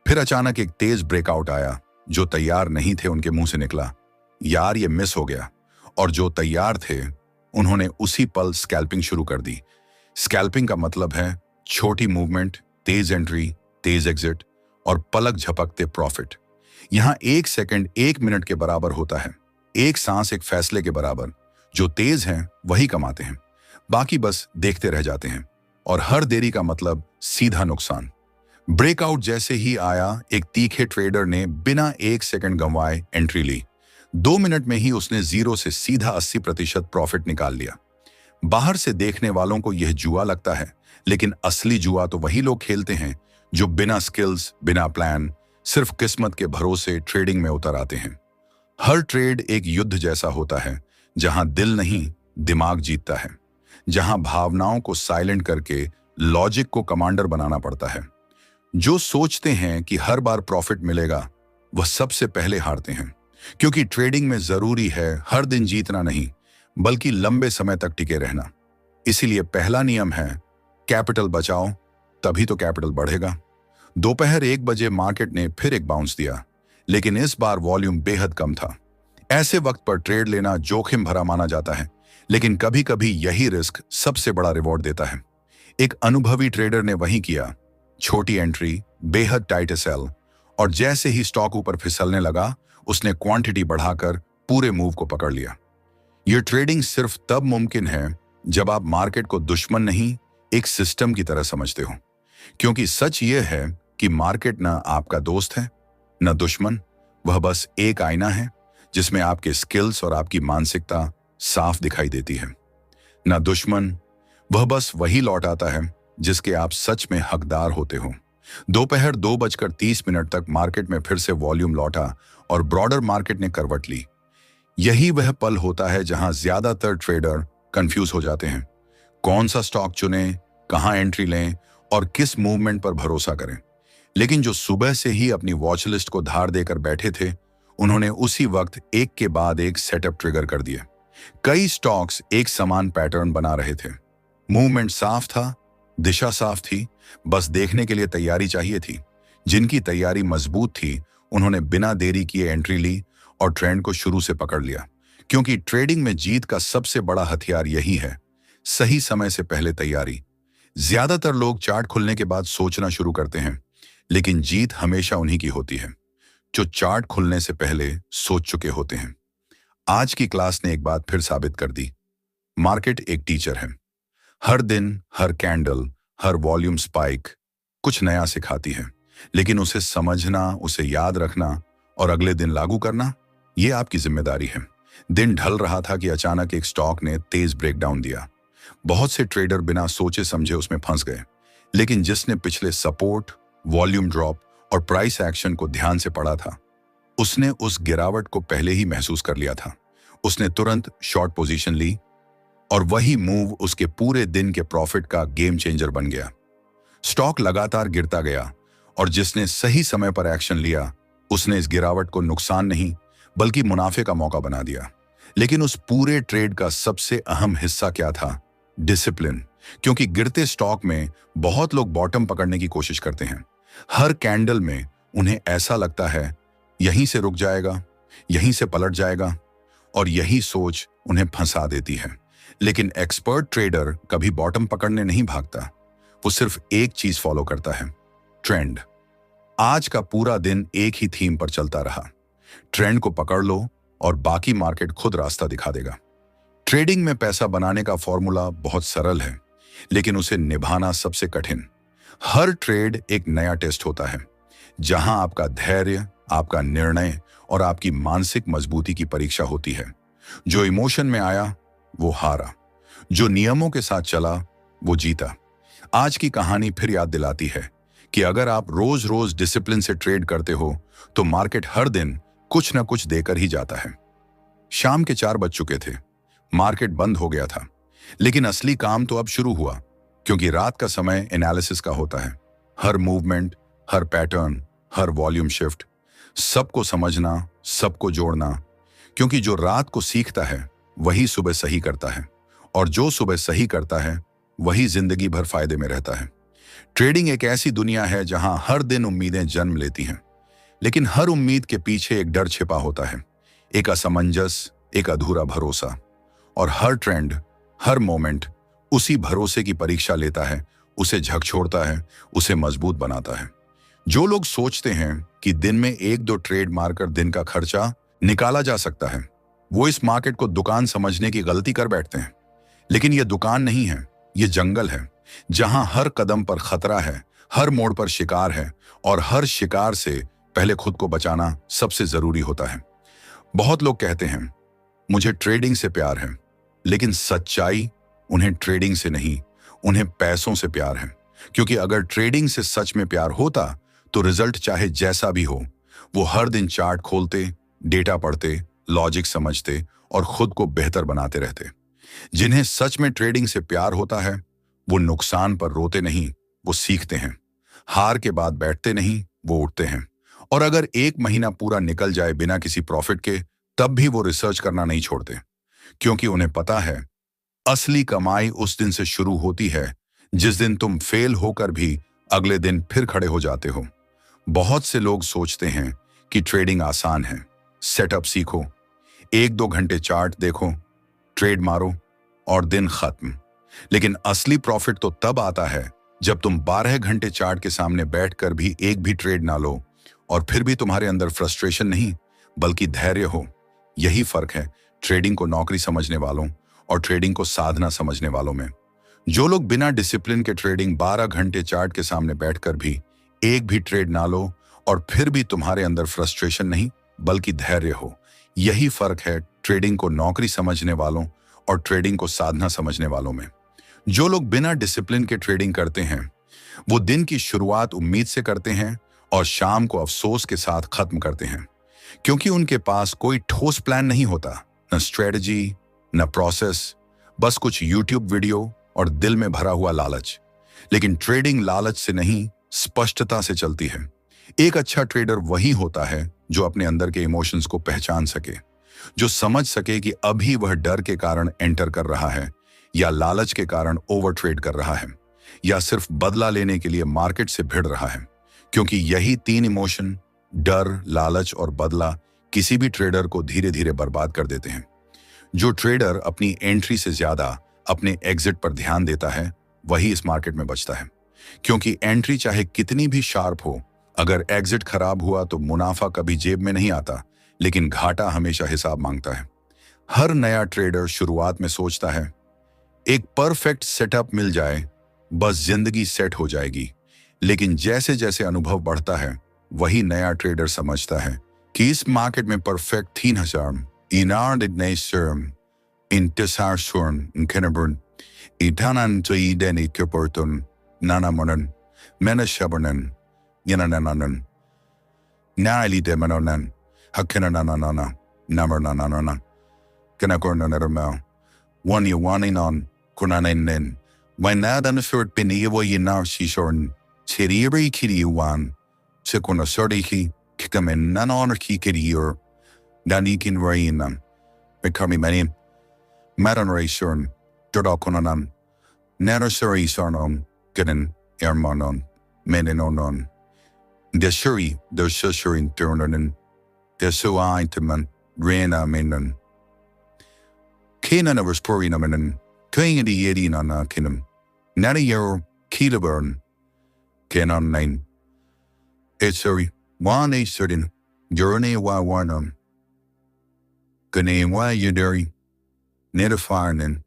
फिर अचानक एक तेज ब्रेकआउट आया। जो तैयार नहीं थे उनके मुंह से निकला, यार ये मिस हो गया। और जो तैयार थे उन्होंने उसी पल स्कैल्पिंग शुरू कर दी। स्कैल्पिंग का मतलब है छोटी मूवमेंट, तेज एंट्री, तेज एग्जिट और पलक झपकते प्रॉफिट। यहां 1 सेकंड 1 मिनट के बराबर होता है, एक सांस एक फैसले के बराबर। जो तेज हैं वही कमाते हैं, बाकी बस देखते रह जाते हैं। और हर देरी का मतलब सीधा नुकसान। ब्रेकआउट जैसे ही आया, एक तीखे ट्रेडर ने बिना 1 सेकंड गंवाए एंट्री ली। 2 मिनट में ही उसने 0 से सीधा 80% प्रॉफिट निकाल लिया। बाहर से देखने वालों को यह जुआ लगता है, लेकिन असली जुआ तो वही लोग खेलते हैं जो बिना स्किल्स, बिना प्लान, सिर्फ किस्मत के भरोसे ट्रेडिंग में उतर आते हैं। हर ट्रेड एक युद्ध जैसा होता है, जहां दिल नहीं, दिमाग जीतता है, जहां भावनाओं को साइलेंट करके लॉजिक को कमांडर बनाना पड़ता है। जो सोचते हैं कि हर बार प्रॉफिट मिलेगा, वह सबसे पहले हारते हैं, क्योंकि ट्रेडिंग में जरूरी है हर दिन जीतना नहीं, बल्कि लंबे समय तक टिके रहना। इसीलिए पहला नियम है कैपिटल बचाओ, तभी तो कैपिटल बढ़ेगा। दोपहर 1 बजे मार्केट ने फिर एक बाउंस दिया, लेकिन इस बार वॉल्यूम बेहद कम था। ऐसे वक्त पर ट्रेड लेना जोखिम भरा माना जाता है, लेकिन कभी कभी यही रिस्क सबसे बड़ा रिवॉर्ड देता है। एक अनुभवी ट्रेडर ने वही किया। छोटी एंट्री, बेहद टाइट सेल, और जैसे ही स्टॉक ऊपर फिसलने लगा, उसने क्वांटिटी बढ़ाकर पूरे मूव को पकड़ लिया। यह ट्रेडिंग सिर्फ तब मुमकिन है जब आप मार्केट को दुश्मन नहीं, एक सिस्टम की तरह समझते हो। क्योंकि सच यह है कि मार्केट ना आपका दोस्त है, न दुश्मन। वह बस एक आईना है जिसमें आपके स्किल्स और आपकी मानसिकता साफ दिखाई देती है। न दुश्मन, वह बस वही लौट आता है जिसके आप सच में हकदार होते हो। दोपहर 2:30 तक मार्केट में फिर से वॉल्यूम लौटा और ब्रॉडर मार्केट ने करवट ली। यही वह पल होता है जहां ज्यादातर ट्रेडर कंफ्यूज हो जाते हैं। कौन सा स्टॉक चुनें, कहां एंट्री लें और किस मूवमेंट पर भरोसा करें। लेकिन जो सुबह से ही अपनी वॉच लिस्ट को धार देकर बैठे थे, उन्होंने उसी वक्त एक के बाद एक सेटअप ट्रिगर कर दिए। कई स्टॉक्स एक समान पैटर्न बना रहे थे। मूवमेंट साफ था, दिशा साफ थी, बस देखने के लिए तैयारी चाहिए थी। जिनकी तैयारी मजबूत थी, उन्होंने बिना देरी किए एंट्री ली और ट्रेंड को शुरू से पकड़ लिया। क्योंकि ट्रेडिंग में जीत का सबसे बड़ा हथियार यही है, सही समय से पहले तैयारी। ज्यादातर लोग चार्ट खुलने के बाद सोचना शुरू करते हैं, लेकिन जीत हमेशा उन्हीं की होती है जो चार्ट खुलने से पहले सोच चुके होते हैं। आज की क्लास ने एक बात फिर साबित कर दी, मार्केट एक टीचर है। हर दिन, हर कैंडल, हर वॉल्यूम स्पाइक कुछ नया सिखाती है, लेकिन उसे समझना, उसे याद रखना और अगले दिन लागू करना, यह आपकी जिम्मेदारी है। दिन ढल रहा था कि अचानक एक स्टॉक ने तेज ब्रेकडाउन दिया। बहुत से ट्रेडर बिना सोचे समझे उसमें फंस गए, लेकिन जिसने पिछले सपोर्ट, वॉल्यूम ड्रॉप और प्राइस एक्शन को ध्यान से पढ़ा था, उसने उस गिरावट को पहले ही महसूस कर लिया था। उसने तुरंत शॉर्ट पोजीशन ली और वही मूव उसके पूरे दिन के प्रॉफिट का गेम चेंजर बन गया। स्टॉक लगातार गिरता गया और जिसने सही समय पर एक्शन लिया, उसने इस गिरावट को नुकसान नहीं बल्कि मुनाफे का मौका बना दिया। लेकिन उस पूरे ट्रेड का सबसे अहम हिस्सा क्या था? डिसिप्लिन। क्योंकि गिरते स्टॉक में बहुत लोग बॉटम पकड़ने की कोशिश करते हैं। हर कैंडल में उन्हें ऐसा लगता है यहीं से रुक जाएगा, यहीं से पलट जाएगा, और यही सोच उन्हें फंसा देती है। लेकिन एक्सपर्ट ट्रेडर कभी बॉटम पकड़ने नहीं भागता, वो सिर्फ एक चीज फॉलो करता है, ट्रेंड। आज का पूरा दिन एक ही थीम पर चलता रहा, ट्रेंड को पकड़ लो और बाकी मार्केट खुद रास्ता दिखा देगा। ट्रेडिंग में पैसा बनाने का फॉर्मूला बहुत सरल है, लेकिन उसे निभाना सबसे कठिन। हर ट्रेड एक नया टेस्ट होता है, जहां आपका धैर्य, आपका निर्णय और आपकी मानसिक मजबूती की परीक्षा होती है। जो इमोशन में आया वो हारा, जो नियमों के साथ चला वो जीता। आज की कहानी फिर याद दिलाती है कि अगर आप रोज रोज डिसिप्लिन से ट्रेड करते हो तो मार्केट हर दिन कुछ न कुछ देकर ही जाता है। शाम के 4 बज चुके थे, मार्केट बंद हो गया था, लेकिन असली काम तो अब शुरू हुआ, क्योंकि रात का समय एनालिसिस का होता है। हर मूवमेंट, हर पैटर्न, हर वॉल्यूम शिफ्ट, सबको समझना, सबको जोड़ना। क्योंकि जो रात को सीखता है वही सुबह सही करता है, और जो सुबह सही करता है वही जिंदगी भर फायदे में रहता है। ट्रेडिंग एक ऐसी दुनिया है जहां हर दिन उम्मीदें जन्म लेती हैं, लेकिन हर उम्मीद के पीछे एक डर छिपा होता है, एक असमंजस, एक अधूरा भरोसा। और हर ट्रेंड, हर मोमेंट उसी भरोसे की परीक्षा लेता है, उसे झकझोरता है, उसे मजबूत बनाता है। जो लोग सोचते हैं कि दिन में 1-2 ट्रेड मारकर दिन का खर्चा निकाला जा सकता है, वो इस मार्केट को दुकान समझने की गलती कर बैठते हैं। लेकिन यह दुकान नहीं है, ये जंगल है, जहां हर कदम पर खतरा है, हर मोड़ पर शिकार है, और हर शिकार से पहले खुद को बचाना सबसे जरूरी होता है। बहुत लोग कहते हैं मुझे ट्रेडिंग से प्यार है, लेकिन सच्चाई उन्हें ट्रेडिंग से नहीं, उन्हें पैसों से प्यार है। क्योंकि अगर ट्रेडिंग से सच में प्यार होता तो रिजल्ट चाहे जैसा भी हो, वो हर दिन चार्ट खोलते, डेटा पढ़ते, लॉजिक समझते और खुद को बेहतर बनाते रहते। जिन्हें सच में ट्रेडिंग से प्यार होता है वो नुकसान पर रोते नहीं, वो सीखते हैं। हार के बाद बैठते नहीं, वो उठते हैं। और अगर एक महीना पूरा निकल जाए बिना किसी प्रॉफिट के, तब भी वो रिसर्च करना नहीं छोड़ते। क्योंकि उन्हें पता है असली कमाई उस दिन से शुरू होती है जिस दिन तुम फेल होकर भी अगले दिन फिर खड़े हो जाते हो। बहुत से लोग सोचते हैं कि ट्रेडिंग आसान है, सेटअप सीखो, 1-2 घंटे चार्ट देखो, ट्रेड मारो और दिन खत्म। लेकिन असली प्रॉफिट तो तब आता है जब तुम 12 घंटे चार्ट के सामने बैठकर भी एक भी ट्रेड ना लो और फिर भी तुम्हारे अंदर फ्रस्ट्रेशन नहीं बल्कि धैर्य हो। यही फर्क है ट्रेडिंग को नौकरी समझने वालों और ट्रेडिंग को साधना समझने वालों में। जो लोग बिना डिसिप्लिन के ट्रेडिंग 12 घंटे चार्ट के सामने बैठकर भी एक भी ट्रेड ना लो और फिर भी तुम्हारे अंदर फ्रस्ट्रेशन नहीं बल्कि धैर्य हो, यही फर्क है ट्रेडिंग को नौकरी समझने वालों और ट्रेडिंग को साधना समझने वालों में। जो लोग बिना डिसिप्लिन के ट्रेडिंग करते हैं वो दिन की शुरुआत उम्मीद से करते हैं और शाम को अफसोस के साथ खत्म करते हैं। क्योंकि उनके पास कोई ठोस प्लान नहीं होता, न स्ट्रेटजी न प्रोसेस, बस कुछ यूट्यूब वीडियो और दिल में भरा हुआ लालच। लेकिन ट्रेडिंग लालच से नहीं, स्पष्टता से चलती है। एक अच्छा ट्रेडर वही होता है जो अपने अंदर के इमोशंस को पहचान सके, जो समझ सके कि अभी वह डर के कारण एंटर कर रहा है या लालच के कारण ओवर ट्रेड कर रहा है या सिर्फ बदला लेने के लिए मार्केट से भिड़ रहा है। क्योंकि यही 3 इमोशन, डर, लालच और बदला, किसी भी ट्रेडर को धीरे धीरे बर्बाद कर देते हैं। जो ट्रेडर अपनी एंट्री से ज्यादा अपने एग्जिट पर ध्यान देता है वही इस मार्केट में बचता है। क्योंकि एंट्री चाहे कितनी भी शार्प हो, अगर एग्जिट खराब हुआ तो मुनाफा कभी जेब में नहीं आता, लेकिन घाटा हमेशा हिसाब मांगता है। हर नया ट्रेडर शुरुआत में सोचता है एक परफेक्ट सेटअप मिल जाए बस जिंदगी सेट हो जाएगी। लेकिन जैसे जैसे अनुभव बढ़ता है वही नया ट्रेडर समझता है कि इस मार्केट में perfect 3000 inardignaserm intisarsurn inkenabern itanan toideni keporton nanamonan menashabernan yanananan naili demanonan hakenananana namarnanana kenakornanarmau one yawaninon kunananen wainadan short beniwa yinar shishorn cheriri kiriwan sekona sordihi kikamen nanonarki kirior Danikin Rainam, Mikami Manim, Madan Raysurn, Dodokonanan, Nanasuri Sarnon, Ganin, Ermanon, Meninonon, Desuri, Dersurin Turnanin, Desuaitaman, Rena Menon, Kanan of Sporinaman, Kang the Yedi Nana Kinum, Nanayer, Kilaburn, Kanan Nine, Etsuri, Wan A certain, Journey Warnum. Ganewa Yuderi, Netafarnin.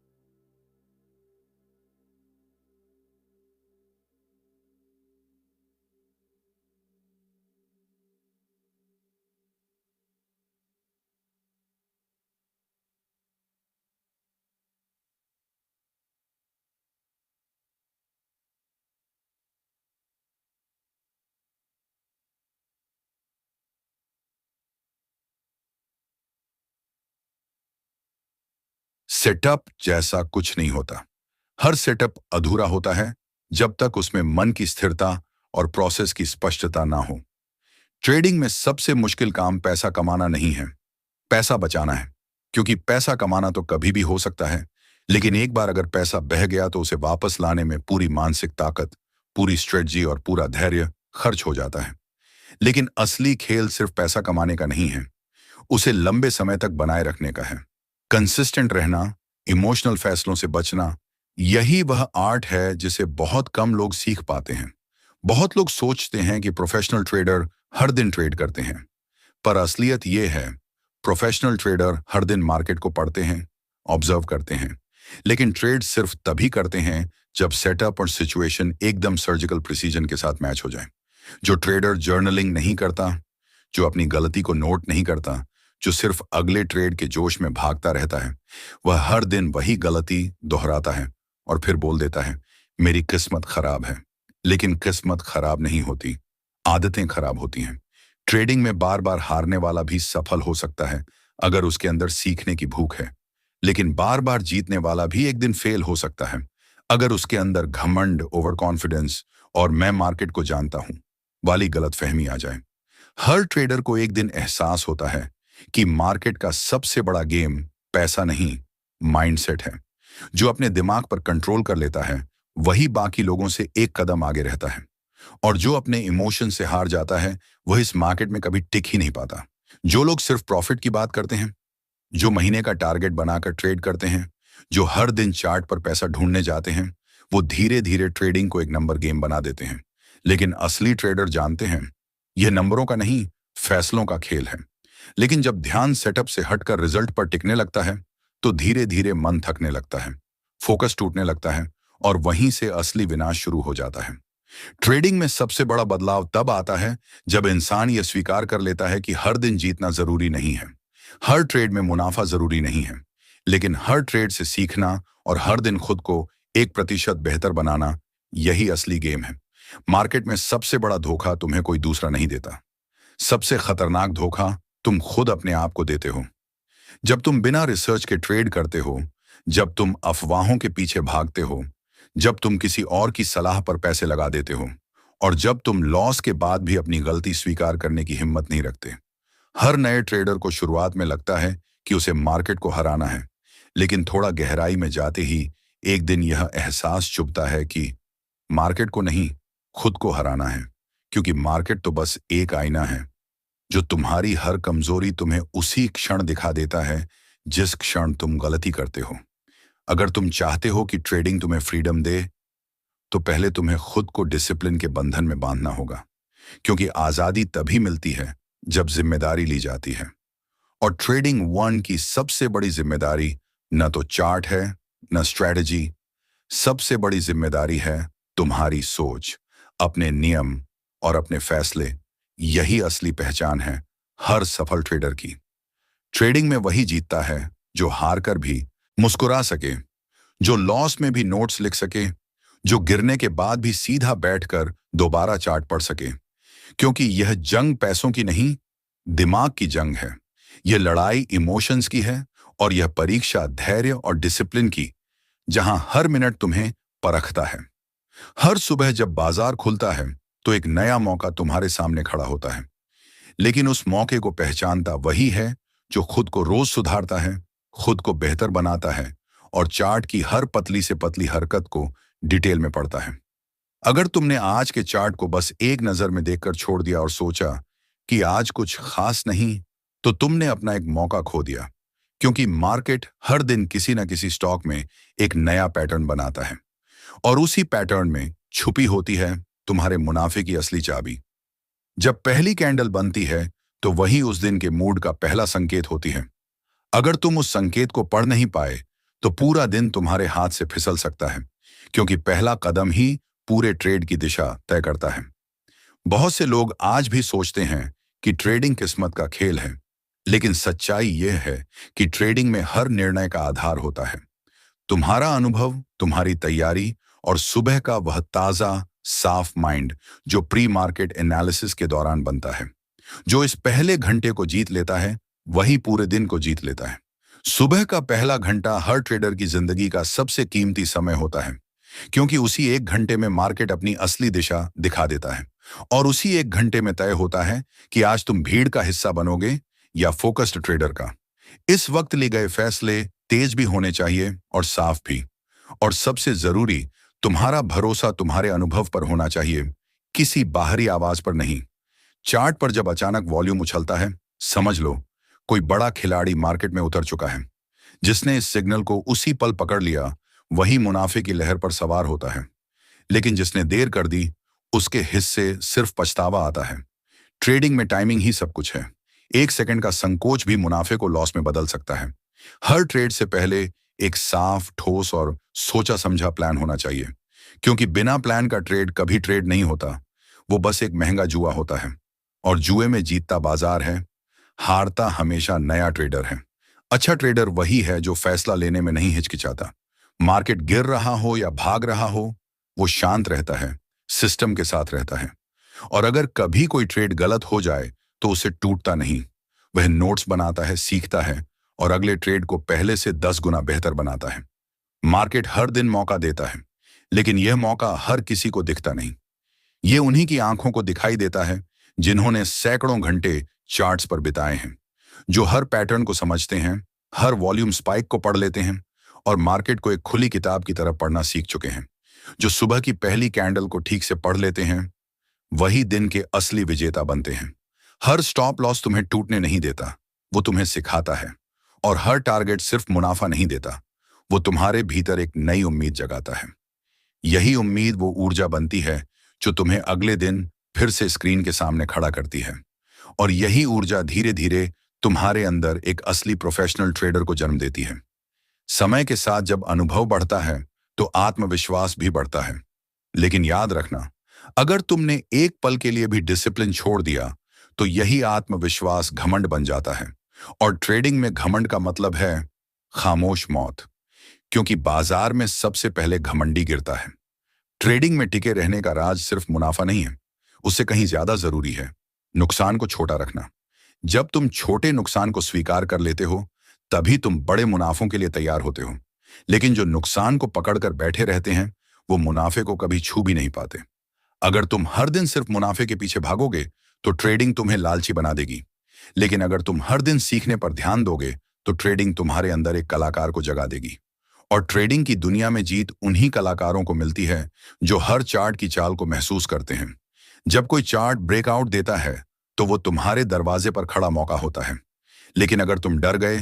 Setup जैसा कुछ नहीं होता। हर सेटअप अधूरा होता है जब तक उसमें मन की स्थिरता और प्रोसेस की स्पष्टता ना हो। ट्रेडिंग में सबसे मुश्किल काम पैसा कमाना नहीं है, पैसा बचाना है। क्योंकि पैसा कमाना तो कभी भी हो सकता है, लेकिन एक बार अगर पैसा बह गया तो उसे वापस लाने में पूरी मानसिक ताकत, पूरी स्ट्रेटजी और पूरा धैर्य खर्च हो जाता है। लेकिन असली खेल सिर्फ पैसा कमाने का नहीं है, उसे लंबे समय तक बनाए रखने का है। कंसिस्टेंट रहना, इमोशनल फैसलों से बचना, यही वह आर्ट है जिसे बहुत कम लोग सीख पाते हैं। बहुत लोग सोचते हैं कि प्रोफेशनल ट्रेडर हर दिन ट्रेड करते हैं, पर असलियत यह है प्रोफेशनल ट्रेडर हर दिन मार्केट को पढ़ते हैं, ऑब्जर्व करते हैं, लेकिन ट्रेड सिर्फ तभी करते हैं जब सेटअप और सिचुएशन एकदम सर्जिकल प्रिसीजन के साथ मैच हो जाए। जो ट्रेडर जर्नलिंग नहीं करता, जो अपनी गलती को नोट नहीं करता, जो सिर्फ अगले ट्रेड के जोश में भागता रहता है। वह हर दिन वही गलती दोहराता है और फिर बोल देता है, मेरी किस्मत खराब है। लेकिन किस्मत खराब नहीं होती, आदतें खराब होती हैं। ट्रेडिंग में बार बार हारने वाला भी सफल हो सकता है अगर उसके अंदर सीखने की भूख है। लेकिन बार बार जीतने वाला भी एक दिन फेल हो सकता है अगर उसके अंदर घमंड, ओवर कॉन्फिडेंस और मैं मार्केट को जानता हूं वाली गलतफहमी आ जाए। हर ट्रेडर को एक दिन एहसास होता है कि मार्केट का सबसे बड़ा गेम पैसा नहीं, माइंडसेट है। जो अपने दिमाग पर कंट्रोल कर लेता है वही बाकी लोगों से एक कदम आगे रहता है, और जो अपने इमोशन से हार जाता है वह इस मार्केट में कभी टिक ही नहीं पाता। जो लोग सिर्फ प्रॉफिट की बात करते हैं, जो महीने का टारगेट बनाकर ट्रेड करते हैं, जो हर दिन चार्ट पर पैसा ढूंढने जाते हैं, वो धीरे धीरे ट्रेडिंग को एक नंबर गेम बना देते हैं। लेकिन असली ट्रेडर जानते हैं यह नंबरों का नहीं, फैसलों का खेल है। लेकिन जब ध्यान सेटअप से हटकर रिजल्ट पर टिकने लगता है तो धीरे धीरे मन थकने लगता है, फोकस टूटने लगता है और वहीं से असली विनाश शुरू हो जाता है। ट्रेडिंग में सबसे बड़ा बदलाव तब आता है जब इंसान यह स्वीकार कर लेता है कि हर दिन जीतना जरूरी नहीं है, हर ट्रेड में मुनाफा जरूरी नहीं है, लेकिन हर ट्रेड से सीखना और हर दिन खुद को 1% बेहतर बनाना, यही असली गेम है। मार्केट में सबसे बड़ा धोखा तुम्हें कोई दूसरा नहीं देता, सबसे खतरनाक धोखा तुम खुद अपने आप को देते हो। जब तुम बिना रिसर्च के ट्रेड करते हो, जब तुम अफवाहों के पीछे भागते हो, जब तुम किसी और की सलाह पर पैसे लगा देते हो, और जब तुम लॉस के बाद भी अपनी गलती स्वीकार करने की हिम्मत नहीं रखते। हर नए ट्रेडर को शुरुआत में लगता है कि उसे मार्केट को हराना है, लेकिन थोड़ा गहराई में जाते ही एक दिन यह एहसास चुभता है कि मार्केट को नहीं, खुद को हराना है। क्योंकि मार्केट तो बस एक आईना है जो तुम्हारी हर कमजोरी तुम्हें उसी क्षण दिखा देता है जिस क्षण तुम गलती करते हो। अगर तुम चाहते हो कि ट्रेडिंग तुम्हें फ्रीडम दे, तो पहले तुम्हें खुद को डिसिप्लिन के बंधन में बांधना होगा। क्योंकि आजादी तभी मिलती है जब जिम्मेदारी ली जाती है। और ट्रेडिंग वन की सबसे बड़ी जिम्मेदारी न तो चार्ट है, न स्ट्रेटजी। सबसे बड़ी जिम्मेदारी है तुम्हारी सोच, अपने नियम और अपने फैसले। यही असली पहचान है हर सफल ट्रेडर की। ट्रेडिंग में वही जीतता है जो हार कर भी मुस्कुरा सके, जो लॉस में भी नोट्स लिख सके, जो गिरने के बाद भी सीधा बैठकर दोबारा चार्ट पढ़ सके। क्योंकि यह जंग पैसों की नहीं, दिमाग की जंग है। यह लड़ाई इमोशंस की है, और यह परीक्षा धैर्य और डिसिप्लिन की, जहां हर मिनट तुम्हें परखता है। हर सुबह जब बाजार खुलता है तो एक नया मौका तुम्हारे सामने खड़ा होता है, लेकिन उस मौके को पहचानता वही है जो खुद को रोज सुधारता है, खुद को बेहतर बनाता है और चार्ट की हर पतली से पतली हरकत को डिटेल में पढ़ता है। अगर तुमने आज के चार्ट को बस एक नजर में देखकर छोड़ दिया और सोचा कि आज कुछ खास नहीं, तो तुमने अपना एक मौका खो दिया। क्योंकि मार्केट हर दिन किसी न किसी स्टॉक में एक नया पैटर्न बनाता है, और उसी पैटर्न में छुपी होती है तुम्हारे मुनाफे की असली चाबी। जब पहली कैंडल बनती है तो वही उस दिन के मूड का पहला संकेत होती है। अगर तुम उस संकेत को पढ़ नहीं पाए तो पूरा दिन तुम्हारे हाथ से फिसल सकता है, क्योंकि पहला कदम ही पूरे ट्रेड की दिशा तय करता है। बहुत से लोग आज भी सोचते हैं कि ट्रेडिंग किस्मत का खेल है, लेकिन सच्चाई यह है कि ट्रेडिंग में हर निर्णय का आधार होता है तुम्हारा अनुभव, तुम्हारी तैयारी और सुबह का वह ताजा साफ माइंड जो प्री मार्केट एनालिसिस के दौरान बनता है। जो इस पहले घंटे को जीत लेता है वही पूरे दिन को जीत लेता है। सुबह का पहला घंटा हर ट्रेडर की जिंदगी का सबसे कीमती समय होता है, क्योंकि उसी एक घंटे में मार्केट अपनी असली दिशा दिखा देता है, और उसी एक घंटे में तय होता है कि आज तुम भीड़ का हिस्सा बनोगे या फोकस्ड ट्रेडर का। इस वक्त लिए गए फैसले तेज भी होने चाहिए और साफ भी, और सबसे जरूरी, तुम्हारा भरोसा तुम्हारे अनुभव पर होना चाहिए, किसी बाहरी आवाज पर नहीं। चार्ट पर जब अचानक वॉल्यूम उछलता है, समझ लो कोई बड़ा खिलाड़ी मार्केट में उतर चुका है। जिसने इस सिग्नल को उसी पल पकड़ लिया वही मुनाफे की लहर पर सवार होता है, लेकिन जिसने देर कर दी उसके हिस्से सिर्फ पछतावा आता है। ट्रेडिंग में टाइमिंग ही सब कुछ है। एक सेकंड का संकोच भी मुनाफे को लॉस में बदल सकता है। हर ट्रेड से पहले एक साफ, ठोस और सोचा समझा प्लान होना चाहिए, क्योंकि बिना प्लान का ट्रेड कभी ट्रेड नहीं होता। वो बस एक महंगा जुआ होता है, और जुए में जीतता बाजार है। हारता हमेशा नया ट्रेडर है। अच्छा ट्रेडर वही है जो फैसला लेने में नहीं हिचकिचाता। मार्केट गिर रहा हो या भाग रहा हो, वो शांत रहता है, सिस्टम के साथ रहता है। और अगर कभी कोई ट्रेड गलत हो जाए तो उसे टूटता नहीं। वह नोट्स बनाता है, सीखता है और अगले ट्रेड को पहले से 10 गुना बेहतर बनाता है। मार्केट हर दिन मौका देता है, लेकिन यह मौका हर किसी को दिखता नहीं। ये उन्हीं की आंखों को दिखाई देता है जिन्होंने सैकड़ों घंटे चार्ट्स पर बिताए हैं, जो हर पैटर्न को समझते हैं, हर वॉल्यूम स्पाइक को पढ़ लेते हैं और मार्केट को एक खुली किताब की तरह पढ़ना सीख चुके हैं। जो सुबह की पहली कैंडल को ठीक से पढ़ लेते हैं, वही दिन के असली विजेता बनते हैं। हर स्टॉप लॉस तुम्हें टूटने नहीं देता, वो तुम्हें सिखाता है। और हर टारगेट सिर्फ मुनाफा नहीं देता, वो तुम्हारे भीतर एक नई उम्मीद जगाता है। यही उम्मीद वो ऊर्जा बनती है जो तुम्हें अगले दिन फिर से स्क्रीन के सामने खड़ा करती है। और यही ऊर्जा धीरे धीरे तुम्हारे अंदर एक असली प्रोफेशनल ट्रेडर को जन्म देती है। समय के साथ जब अनुभव बढ़ता है तो आत्मविश्वास भी बढ़ता है। लेकिन याद रखना, अगर तुमने एक पल के लिए भी डिसिप्लिन छोड़ दिया तो यही आत्मविश्वास घमंड बन जाता है। और ट्रेडिंग में घमंड का मतलब है खामोश मौत, क्योंकि बाजार में सबसे पहले घमंडी गिरता है। ट्रेडिंग में टिके रहने का राज सिर्फ मुनाफा नहीं है, उससे कहीं ज्यादा जरूरी है नुकसान को छोटा रखना। जब तुम छोटे नुकसान को स्वीकार कर लेते हो, तभी तुम बड़े मुनाफों के लिए तैयार होते हो। लेकिन जो नुकसान को पकड़कर बैठे रहते हैं, वो मुनाफे को कभी छू भी नहीं पाते। अगर तुम हर दिन सिर्फ मुनाफे के पीछे भागोगे तो ट्रेडिंग तुम्हें लालची बना देगी। लेकिन अगर तुम हर दिन सीखने पर ध्यान दोगे तो ट्रेडिंग तुम्हारे अंदर एक कलाकार को जगा देगी। और ट्रेडिंग की दुनिया में जीत उन्हीं कलाकारों को मिलती है जो हर चार्ट की चाल को महसूस करते हैं। जब कोई चार्ट ब्रेकआउट देता है तो वो तुम्हारे दरवाजे पर खड़ा मौका होता है। लेकिन अगर तुम डर गए,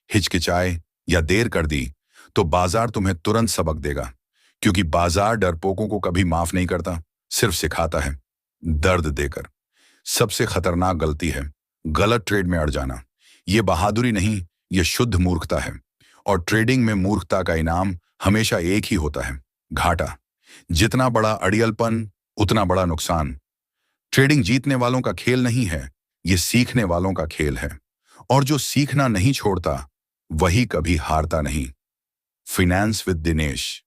हिचकिचाए या देर कर दी तो बाजार तुम्हें तुरंत सबक देगा। क्योंकि बाजार डरपोकों को कभी माफ नहीं करता, सिर्फ सिखाता है, दर्द देकर। सबसे खतरनाक गलती है गलत ट्रेड में अड़ जाना। ये बहादुरी नहीं, ये शुद्ध मूर्खता है। और ट्रेडिंग में मूर्खता का इनाम हमेशा एक ही होता है, घाटा। जितना बड़ा अड़ियलपन उतना बड़ा नुकसान। ट्रेडिंग जीतने वालों का खेल नहीं है, ये सीखने वालों का खेल है। और जो सीखना नहीं छोड़ता वही कभी हारता नहीं। Finance with Dinesh.